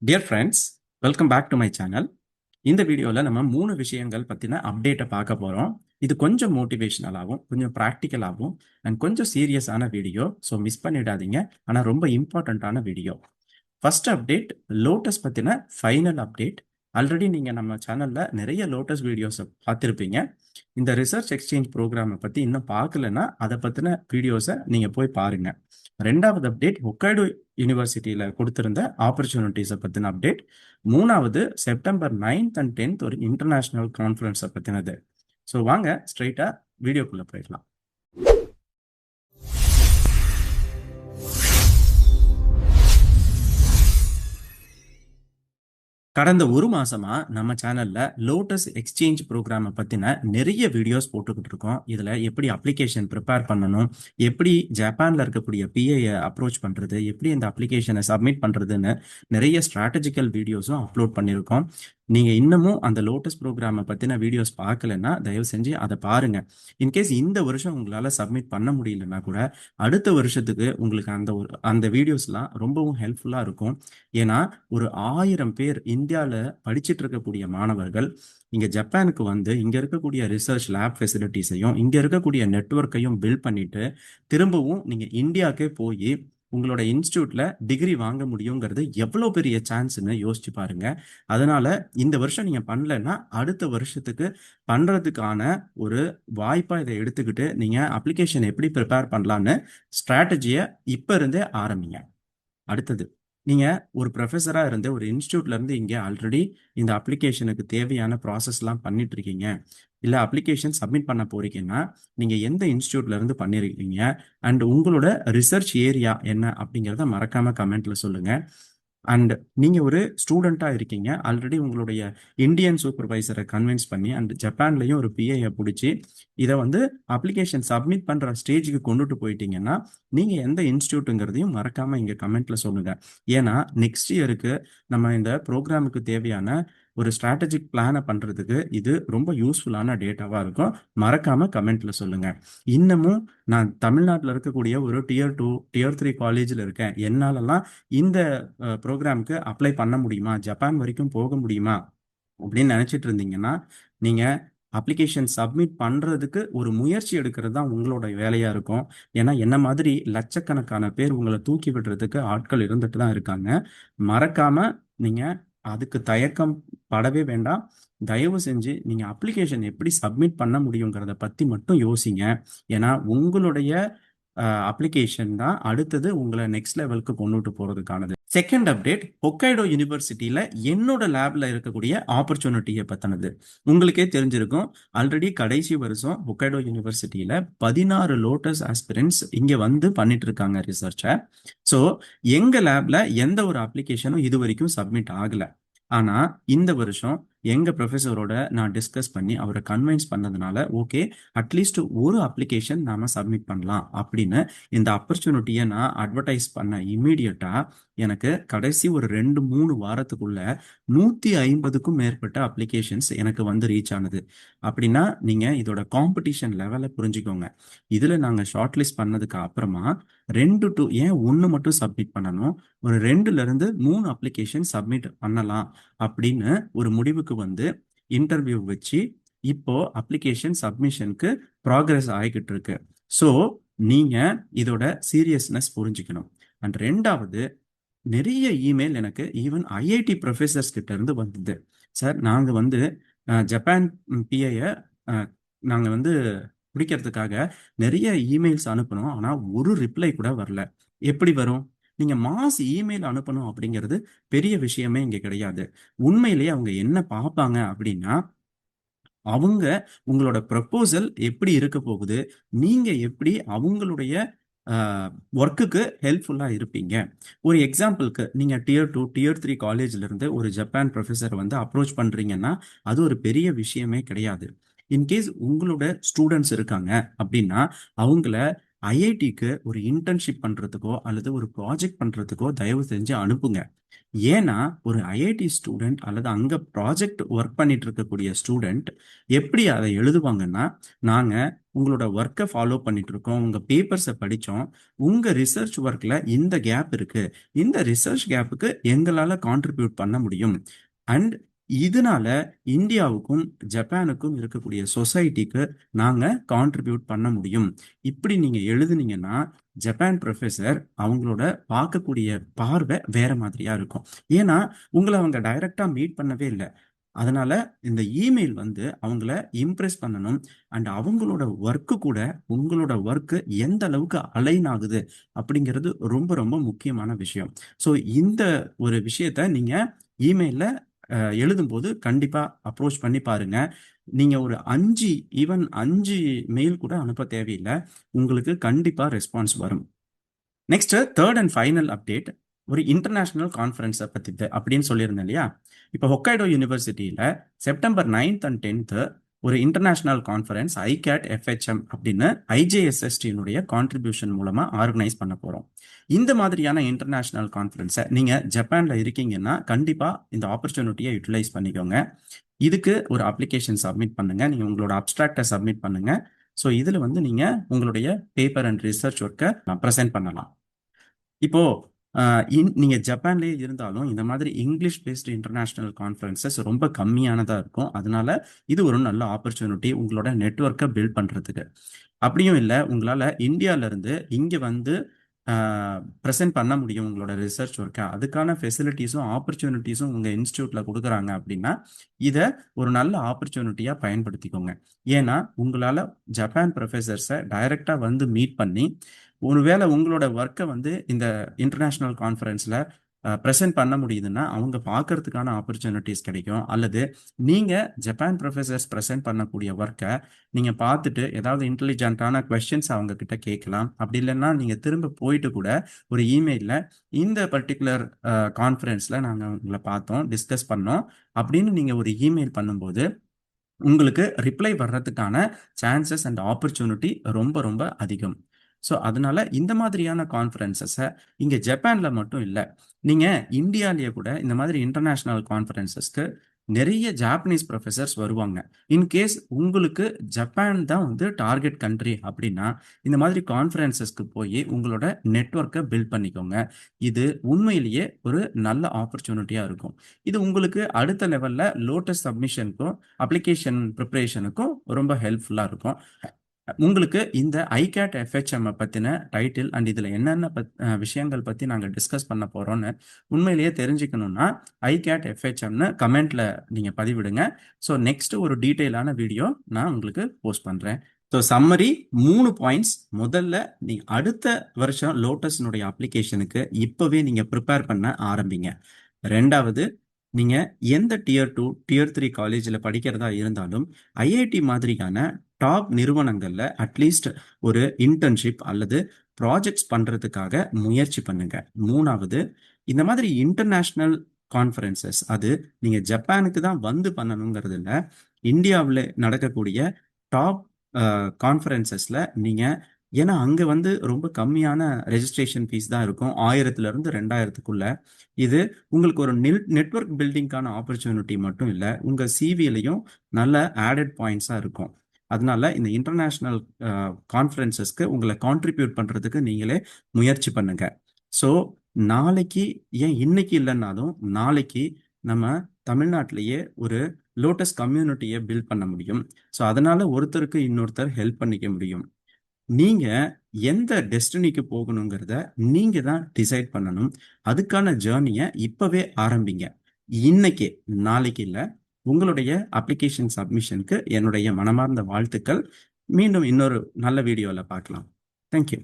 Dear friends, welcome back to my channel. இந்த வீடியோவில் நம்ம 3 விஷயங்கள் பற்றின அப்டேட்டை பார்க்க போகிறோம். இது கொஞ்சம் மோட்டிவேஷனலாகவும் கொஞ்சம் ப்ராக்டிக்கலாகவும் அண்ட் கொஞ்சம் சீரியஸான வீடியோ. ஸோ மிஸ் பண்ணிடாதீங்க. ஆனால் ரொம்ப இம்பார்ட்டண்ட்டான வீடியோ. ஃபர்ஸ்ட் அப்டேட், லோட்டஸ் பற்றின ஃபைனல் அப்டேட். ஆல்ரெடி நீங்கள் நம்ம சேனலில் நிறைய லோட்டஸ் வீடியோஸை பார்த்துருப்பீங்க. இந்த ரிசர்ச் எக்ஸ்சேஞ்ச் ப்ரோக்ராமை பற்றி இன்னும் பார்க்கலன்னா அதை பற்றின வீடியோஸை நீங்கள் போய் பாருங்கள். ரெண்டாவது அப்டேட், ஹொக்கைடோ யூனிவர்சிட்டியில் கொடுத்திருந்த ஆப்பர்ச்சுனிட்டிஸை பற்றின அப்டேட். மூணாவது, செப்டம்பர் 9th அண்ட் 10th ஒரு இன்டர்நேஷ்னல் கான்ஃபரன்ஸை பற்றினது. ஸோ வாங்க ஸ்ட்ரைட்டாக வீடியோக்குள்ளே போயிடலாம். கடந்த ஒரு மாசமா நம்ம சேனல்ல லோட்டஸ் எக்ஸ்சேஞ்ச் ப்ரோக்ராமை பத்தின நிறைய வீடியோஸ் போட்டுக்கிட்டு இருக்கோம். இதுல எப்படி அப்ளிகேஷன் ப்ரிப்பேர் பண்ணணும், எப்படி ஜப்பான்ல இருக்கக்கூடிய பிஏ அப்ரோச் பண்றது, எப்படி இந்த அப்ளிகேஷனை சப்மிட் பண்றதுன்னு நிறைய ஸ்ட்ராட்டஜிக்கல் வீடியோஸும் அப்லோட் பண்ணியிருக்கோம். நீங்க இன்னமும் அந்த லோட்டஸ் ப்ரோக்ராமை பத்தின வீடியோஸ் பார்க்கலன்னா தயவு செஞ்சு அதை பாருங்க. இன்கேஸ் இந்த வருஷம் உங்களால சப்மிட் பண்ண முடியலன்னா கூட அடுத்த வருஷத்துக்கு உங்களுக்கு அந்த வீடியோஸ்லாம் ரொம்பவும் ஹெல்ப்ஃபுல்லா இருக்கும். ஏன்னா ஒரு 1000 பேர் இந்தியாவில் படிச்சுட்டு இருக்கக்கூடிய மாணவர்கள் இங்க ஜப்பானுக்கு வந்து இங்க இருக்கக்கூடிய ரிசர்ச் லேப் ஃபெசிலிட்டிஸையும் இங்க இருக்கக்கூடிய நெட்வொர்க்கையும் பில்ட் பண்ணிட்டு திரும்பவும் நீங்க இந்தியாவுக்கே போய் உங்களோட இன்ஸ்டியூட்ல டிகிரி வாங்க முடியுங்கிறது எவ்வளவு பெரிய சான்ஸ்னு யோசிச்சு பாருங்க. அதனால இந்த வருஷம் நீங்க பண்ணலன்னா அடுத்த வருஷத்துக்கு பண்றதுக்கான ஒரு வாய்ப்பா இதை எடுத்துக்கிட்டு நீங்க அப்ளிகேஷன் எப்படி ப்ரிப்பேர் பண்ணலான்னு ஸ்ட்ராட்டஜியை இப்ப இருந்தே ஆரம்பிங்க. அடுத்தது, நீங்க ஒரு ப்ரொஃபஸரா இருந்து ஒரு இன்ஸ்டியூட்ல இருந்து இங்க ஆல்ரெடி இந்த அப்ளிகேஷனுக்கு தேவையான ப்ராசஸ்லாம் பண்ணிட்டு இருக்கீங்க, இல்ல அப்ளிகேஷன் சப்மிட் பண்ண போறீங்கன்னா நீங்க எந்த இன்ஸ்டியூட்ல இருந்து பண்ணிருக்கீங்க அண்ட் உங்களோட ரிசர்ச் ஏரியா என்ன அப்படிங்கிறத மறக்காம கமெண்ட்ல சொல்லுங்க. அண்ட் நீங்க ஒரு ஸ்டூடெண்டா இருக்கீங்க, ஆல்ரெடி உங்களுடைய இந்தியன் சூப்பர்வைசரை கன்வின்ஸ் பண்ணி அண்ட் ஜப்பான்லயும் ஒரு பிஏ பிடிச்சி இதை வந்து அப்ளிகேஷன் சப்மிட் பண்ற ஸ்டேஜுக்கு கொண்டுட்டு போயிட்டீங்கன்னா நீங்க எந்த இன்ஸ்டியூட்டுங்கிறதையும் மறக்காம இங்க கமெண்ட்ல சொல்லுங்க. ஏன்னா நெக்ஸ்ட் இயருக்கு நம்ம இந்த ப்ரோக்ராமுக்கு தேவையான ஒரு ஸ்ட்ராட்டஜிக் பிளானை பண்றதுக்கு இது ரொம்ப யூஸ்ஃபுல்லான டேட்டாவா இருக்கும். மறக்காம கமெண்ட்ல சொல்லுங்க. இன்னமும் நான் தமிழ்நாட்டில் இருக்கக்கூடிய ஒரு Tier 2 Tier 3 காலேஜில் இருக்கேன், என்னாலலாம் இந்த ப்ரோக்ராமுக்கு அப்ளை பண்ண முடியுமா, ஜப்பான் வரைக்கும் போக முடியுமா அப்படின்னு நினைச்சிட்டு இருந்தீங்கன்னா நீங்க அப்ளிகேஷன் சப்மிட் பண்றதுக்கு ஒரு முயற்சி எடுக்கிறது தான் உங்களோட வேலையா இருக்கும். ஏன்னா என்ன மாதிரி லட்சக்கணக்கான பேர் உங்களை தூக்கி விடுறதுக்கு ஆட்கள் இருந்துட்டு தான் இருக்காங்க. மறக்காம நீங்க அதுக்கு தயக்கம் படவே வேண்டாம். தயவு செஞ்சு நீங்க அப்ளிகேஷன் எப்படி சப்மிட் பண்ண முடியுங்கிறத பத்தி மட்டும் யோசிங்க. ஏன்னா உங்களுடைய அப்ளிகேஷன் தான் அடுத்தது உங்களை நெக்ஸ்ட் லெவலுக்கு கொண்டுட்டு போறதுக்கானது. செகண்ட் அப்டேட், ஹொக்கைடோ யூனிவர்சிட்டியில என்னோட லேப்ல இருக்கக்கூடிய ஆப்பர்ச்சுனிட்டியை பத்தினது. உங்களுக்கே தெரிஞ்சிருக்கும், ஆல்ரெடி கடைசி வருஷம் ஹொக்கைடோ யூனிவர்சிட்டியில 16 லோட்டஸ் ஆஸ்பிரன்ஸ் இங்க வந்து பண்ணிட்டு இருக்காங்க ரிசர்ச்சை. ஸோ எங்க லேப்ல எந்த ஒரு அப்ளிகேஷனும் இது வரைக்கும் சப்மிட் ஆகல. ஆனா இந்த வருஷம் எங்க ப்ரொஃபஸரோட நான் டிஸ்கஸ் பண்ணி அவரை கன்வின்ஸ் பண்ணதுனால ஓகே, அட்லீஸ்ட் ஒரு அப்ளிகேஷன் நாம சப்மிட் பண்ணலாம் அப்படின்னு இந்த ஆப்பர்ச்சுனிட்டியை நான் அட்வர்டைஸ் பண்ண இம்மீடியட்டா எனக்கு கடைசி ஒரு 2-3 வாரத்துக்குள்ள 150க்கும் மேற்பட்ட அப்ளிகேஷன்ஸ் எனக்கு வந்து ரீச் ஆனது. அப்படின்னா நீங்க இதோட காம்படிஷன் லெவலை புரிஞ்சுக்கோங்க. இதுல நாங்க ஷார்ட் லிஸ்ட் பண்ணதுக்கு அப்புறமா 2 to ஏன் 1 மட்டும் சப்மிட் பண்ணணும், ஒரு 2ல இருந்து 3 அப்ளிகேஷன் சப்மிட் பண்ணலாம் அப்படின்னு ஒரு முடிவுக்கு வந்து இன்டர்வியூ வச்சு இப்போ அப்ளிகேஷன் சப்மிஷனுக்கு ப்ராக்ரஸ் ஆகிக்கிட்டு இருக்கு. ஸோ நீங்க இதோட சீரியஸ்னஸ் புரிஞ்சுக்கணும். அண்ட் ரெண்டாவது, நிறைய இமெயில் எனக்கு ஈவன் ஐஐடி ப்ரொஃபஸர்ஸ் கிட்ட இருந்து வந்தது. சார் நாங்க வந்து ஜப்பான் பிஐயை நாங்க வந்து பிடிக்கிறதுக்காக நிறைய இமெயில்ஸ் அனுப்பணும், ஆனா ஒரு ரிப்ளை கூட வரல. எப்படி வரும்? நீங்க மாஸ் இமெயில் அனுப்பணும் அப்படிங்கிறது பெரிய விஷயமே இங்க கிடையாது. உண்மையிலேயே அவங்க என்ன பார்ப்பாங்க அப்படின்னா அவங்க உங்களோட ப்ரப்போசல் எப்படி இருக்க போகுது, நீங்க எப்படி அவங்களுடைய ஒர்க்குக்கு ஹெல்ப்ஃபுல்லா இருப்பீங்க. ஒரு எக்ஸாம்பிளுக்கு நீங்க Tier 2 Tier 3 காலேஜ்ல இருந்து ஒரு ஜப்பான் ப்ரொஃபஸர் வந்து அப்ரோச் பண்றீங்கன்னா அது ஒரு பெரிய விஷயமே கிடையாது. இன்கேஸ் உங்களோட ஸ்டூடெண்ட்ஸ் இருக்காங்க அப்படின்னா அவங்கள ஐஐடிக்கு ஒரு இன்டர்ன்ஷிப் பண்றதுக்கோ அல்லது ஒரு ப்ராஜெக்ட் பண்றதுக்கோ தயவு செஞ்சு அனுப்புங்க. ஏன்னா ஒரு ஐஐடி ஸ்டூடெண்ட் அல்லது அங்க ப்ராஜெக்ட் ஒர்க் பண்ணிட்டு இருக்கக்கூடிய ஸ்டூடெண்ட் எப்படி அதை எழுதுவாங்கன்னா, நாங்க உங்களோட ஒர்க்கை ஃபாலோ பண்ணிட்டு இருக்கோம், உங்க பேப்பர்ஸை படிச்சோம், உங்க ரிசர்ச் ஒர்க்ல இந்த கேப் இருக்கு, இந்த ரிசர்ச் கேப்புக்கு எங்களால கான்ட்ரிபியூட் பண்ண முடியும். அண்ட் இதனால இந்தியாவுக்கும் ஜப்பானுக்கும் இருக்கக்கூடிய சொசைட்டிக்கு நாங்க கான்ட்ரிபியூட் பண்ண முடியும். இப்படி நீங்க எழுதுனீங்கன்னா ஜப்பான் ப்ரொஃபசர் அவங்களோட பார்க்கக்கூடிய பார்வை வேற மாதிரியா இருக்கும். ஏன்னா உங்களை அவங்க டைரக்டா மீட் பண்ணவே இல்லை. அதனால இந்த இமெயில் வந்து அவங்கள இம்ப்ரெஸ் பண்ணணும். அண்ட் அவங்களோட ஒர்க்கு கூட உங்களோட ஒர்க்கு எந்த அளவுக்கு அலைன் ஆகுது அப்படிங்கிறது ரொம்ப ரொம்ப முக்கியமான விஷயம். ஸோ இந்த ஒரு விஷயத்த நீங்க இமெயில்ல எழுதும்போது கண்டிப்பா அப்ரோச் பண்ணி பாருங்க. நீங்க ஒரு 5 மெயில் கூட அனுப்ப தேவையில்லை, உங்களுக்கு கண்டிப்பா ரெஸ்பான்ஸ் வரும். Next third and final update ஒரு இன்டர்நேஷனல் கான்ஃபரன்ஸை பற்றி அப்படின்னு சொல்லியிருந்தேன் இல்லையா. இப்போ ஹொக்கைடோ யூனிவர்சிட்டியில் செப்டம்பர் 9th and 10th ஒரு இன்டர்நேஷனல் கான்ஃபரன்ஸ் ஐகேட் எஃப்ஹெச்எம் அப்படின்னு ஐஜேஎஸ்எஸ்டியினுடைய கான்ட்ரிபியூஷன் மூலமாக ஆர்கனைஸ் பண்ண போகிறோம். இந்த மாதிரியான இன்டர்நேஷனல் கான்ஃபரன்ஸை நீங்கள் ஜப்பானில் இருக்கீங்கன்னா கண்டிப்பாக இந்த ஆப்பர்ச்சுனிட்டியை யூட்டிலைஸ் பண்ணிக்கோங்க. இதுக்கு ஒரு அப்ளிகேஷன் சப்மிட் பண்ணுங்க, நீங்கள் உங்களோட அப்ட்ராக்டை சப்மிட் பண்ணுங்க. ஸோ இதில் வந்து நீங்கள் உங்களுடைய பேப்பர் அண்ட் ரிசர்ச் ஒர்க்கை ப்ரெசென்ட் பண்ணலாம். இப்போ நீங்க ஜப்பான்லயே இருந்தாலும் இந்த மாதிரி இங்கிலீஷ் பேஸ்டு இன்டர்நேஷனல் கான்ஃபரன்சஸ் ரொம்ப கம்மியானதா இருக்கும். அதனால இது ஒரு நல்ல ஆப்பர்ச்சுனிட்டி உங்களோட நெட்வொர்க்கை பில்ட் பண்றதுக்கு. அப்படியும் இல்லை, உங்களால இந்தியால இருந்து இங்க வந்து ப்ரெசென்ட் பண்ண முடியும் உங்களோட ரிசர்ச் ஒர்க்கை, அதுக்கான ஃபெசிலிட்டிஸும் ஆப்பர்ச்சுனிட்டிஸும் உங்க இன்ஸ்டியூட்ல கொடுக்குறாங்க அப்படின்னா இதை ஒரு நல்ல ஆப்பர்ச்சுனிட்டியா பயன்படுத்திக்கோங்க. ஏன்னா உங்களால ஜப்பான் ப்ரொஃபசர்ஸை டைரக்டா வந்து மீட் பண்ணி ஒருவேளை உங்களோட ஒர்க்கை வந்து இந்த இன்டர்நேஷனல் கான்ஃபரன்ஸில் ப்ரெசென்ட் பண்ண முடியுதுன்னா அவங்க பார்க்கறதுக்கான ஆப்பர்ச்சுனிட்டிஸ் கிடைக்கும். அல்லது நீங்கள் ஜப்பான் ப்ரொஃபசர்ஸ் ப்ரெசென்ட் பண்ணக்கூடிய ஒர்க்கை நீங்கள் பார்த்துட்டு ஏதாவது இன்டெலிஜென்ட்டான கொஸ்டின்ஸ் அவங்க கிட்ட கேட்கலாம். அப்படி இல்லைன்னா நீங்கள் திரும்ப போயிட்டு கூட ஒரு இமெயிலில் இந்த பர்டிகுலர் கான்ஃபரன்ஸில் நாங்கள் உங்களை பார்த்தோம், டிஸ்கஸ் பண்ணோம் அப்படின்னு நீங்கள் ஒரு இமெயில் பண்ணும்போது உங்களுக்கு ரிப்ளை வர்றதுக்கான சான்சஸ் அண்ட் ஆப்பர்ச்சுனிட்டி ரொம்ப ரொம்ப அதிகம். ஸோ அதனால இந்த மாதிரியான கான்ஃபரன்சஸை இங்கே ஜப்பானில் மட்டும் இல்லை, நீங்கள் இந்தியாவிலேயே கூட இந்த மாதிரி இன்டர்நேஷ்னல் கான்ஃபரன்சஸ்க்கு நிறைய ஜாப்பனீஸ் ப்ரொஃபசர்ஸ் வருவாங்க. இன்கேஸ் உங்களுக்கு ஜப்பான் தான் வந்து டார்கெட் கண்ட்ரி அப்படின்னா இந்த மாதிரி கான்ஃபரன்சஸ்க்கு போய் உங்களோட நெட்வொர்க்கை பில்ட் பண்ணிக்கோங்க. இது உண்மையிலேயே ஒரு நல்ல ஆப்பர்ச்சுனிட்டியாக இருக்கும். இது உங்களுக்கு அடுத்த லெவலில் லோட்டஸ் சப்மிஷனுக்கும் அப்ளிகேஷன் ப்ரிப்பரேஷனுக்கும் ரொம்ப ஹெல்ப்ஃபுல்லாக இருக்கும். உங்களுக்கு இந்த ஐகேட் எஃப்ஹெச்எம் பற்றின டைட்டில் அண்ட் இதில் என்னென்ன விஷயங்கள் பற்றி நாங்கள் டிஸ்கஸ் பண்ண போகிறோன்னு உண்மையிலேயே தெரிஞ்சுக்கணுன்னா ஐகேட் எஃப்ஹெச்எம்னு கமெண்ட்டில் நீங்கள் பதிவிடுங்க. ஸோ நெக்ஸ்ட் ஒரு டீட்டெயிலான வீடியோ நான் உங்களுக்கு போஸ்ட் பண்ணுறேன். So summary 3 points. முதல்ல நீங்கள் அடுத்த வருஷம் லோட்டஸ்னுடைய அப்ளிகேஷனுக்கு இப்போவே நீங்கள் ப்ரிப்பேர் பண்ண ஆரம்பிங்க. ரெண்டாவது, நீங்கள் எந்த Tier 2 Tier 3 காலேஜில் படிக்கிறதா இருந்தாலும் ஐஐடி மாதிரியான டாப் நிறுவனங்கள்ல அட்லீஸ்ட் ஒரு இன்டர்ன்ஷிப் அல்லது ப்ராஜெக்ட்ஸ் பண்றதுக்காக முயற்சி பண்ணுங்க. மூணாவது, இந்த மாதிரி இன்டர்நேஷ்னல் கான்ஃபரன்சஸ் அது நீங்க ஜப்பானுக்கு தான் வந்து பண்ணணுங்கிறது இல்லை, இந்தியாவில் நடக்கக்கூடிய டாப் கான்ஃபரன்சஸ்ல நீங்க, ஏன்னா அங்க வந்து ரொம்ப கம்மியான ரெஜிஸ்ட்ரேஷன் ஃபீஸ் தான் இருக்கும், 1000 இருந்து 2000க்குள்ள. இது உங்களுக்கு ஒரு நெட்வொர்க் பில்டிங்கான ஆப்பர்ச்சுனிட்டி மட்டும் இல்லை, உங்க சிவிலையும் நல்ல ஆடட் பாயிண்ட்ஸா இருக்கும். அதனால இந்த இன்டர்நேஷ்னல் கான்ஃபரன்சஸ்க்கு உங்களை கான்ட்ரிபியூட் பண்றதுக்கு நீங்களே முயற்சி பண்ணுங்க. ஸோ நாளைக்கு, ஏன் இன்னைக்கு இல்லைன்னாலும் நாளைக்கு நம்ம தமிழ்நாட்டிலேயே ஒரு லோட்டஸ் கம்யூனிட்டியை பில்ட் பண்ண முடியும். ஸோ அதனால ஒருத்தருக்கு இன்னொருத்தர் ஹெல்ப் பண்ணிக்க முடியும். நீங்க எந்த டெஸ்டினிக்கு போகணுங்கிறத நீங்க தான் டிசைட் பண்ணணும். அதுக்கான ஜேர்னியை இப்பவே ஆரம்பிங்க, இன்னைக்கு, நாளைக்கு இல்லை. உங்களுடைய அப்ளிகேஷன் சப்மிஷனுக்கு என்னுடைய மனமார்ந்த வாழ்த்துக்கள். மீண்டும் இன்னொரு நல்ல வீடியோவில் பார்க்கலாம். தேங்க்யூ.